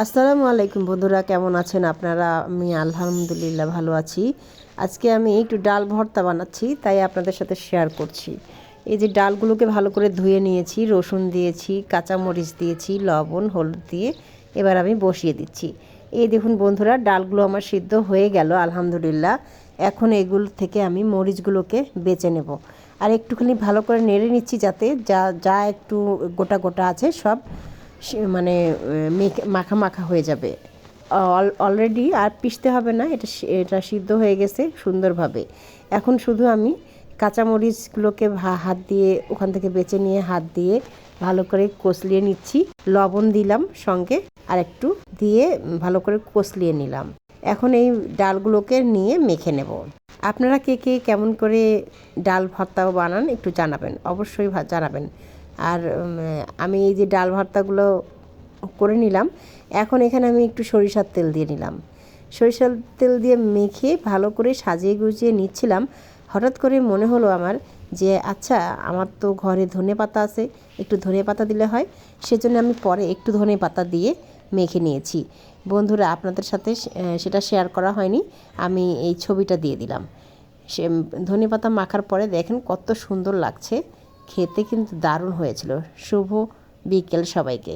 আসসালামু আলাইকুম বন্ধুরা, কেমন আছেন আপনারা? আমি আলহামদুলিল্লাহ ভালো আছি। আজকে আমি একটু ডাল ভর্তা বানাচ্ছি, তাই আপনাদের সাথে শেয়ার করছি। এই যে ডালগুলোকে ভালো করে ধুয়ে নিয়েছি, রসুন দিয়েছি, কাঁচামরিচ দিয়েছি, লবণ হলুদ দিয়ে এবার আমি বসিয়ে দিচ্ছি। এই দেখুন বন্ধুরা, ডালগুলো আমার সিদ্ধ হয়ে গেল আলহামদুলিল্লাহ। এখন এগুলো থেকে আমি মরিচগুলোকে বেছে নেব, আর একটুখানি ভালো করে নেড়ে নিচ্ছি যাতে যা যা একটু গোটা গোটা আছে সব মানে মাখা মাখা হয়ে যাবে। অলরেডি আর পিষতে হবে না, এটা সিদ্ধ হয়ে গেছে সুন্দরভাবে। এখন শুধু আমি কাঁচামরিচগুলোকে হাত দিয়ে ওখান থেকে বেছে নিয়ে হাত দিয়ে ভালো করে কষলিয়ে নিচ্ছি। লবণ দিলাম সঙ্গে আর একটু দিয়ে ভালো করে কষলিয়ে নিলাম। এখন এই ডালগুলোকে নিয়ে মেখে নেব। আপনারা কে কে কেমন করে ডাল ভর্তাও বানান একটু জানাবেন, অবশ্যই জানাবেন। আর আমি এই যে ডাল ভর্তাগুলো করে নিলাম, এখন এখানে আমি একটু সরিষার তেল দিয়ে নিলাম। সরিষার তেল দিয়ে মেখে ভালো করে সাজিয়ে গুছিয়ে নিচ্ছিলাম। হঠাৎ করে মনে হলো আমার যে আচ্ছা, আমার তো ঘরে ধনেপাতা আছে, একটু ধনেপাতা দিলে হয়। সেজন্য আমি পরে একটু ধনেপাতা দিয়ে মেখে নিয়েছি। বন্ধুরা, আপনাদের সাথে সেটা শেয়ার করা হয়নি, আমি এই ছবিটা দিয়ে দিলাম। সে ধনেপাতা মাখার পরে দেখেন কত সুন্দর লাগছে, খেতে কিন্তু দারুণ হয়েছিল। শুভ বিকেল সবাইকে।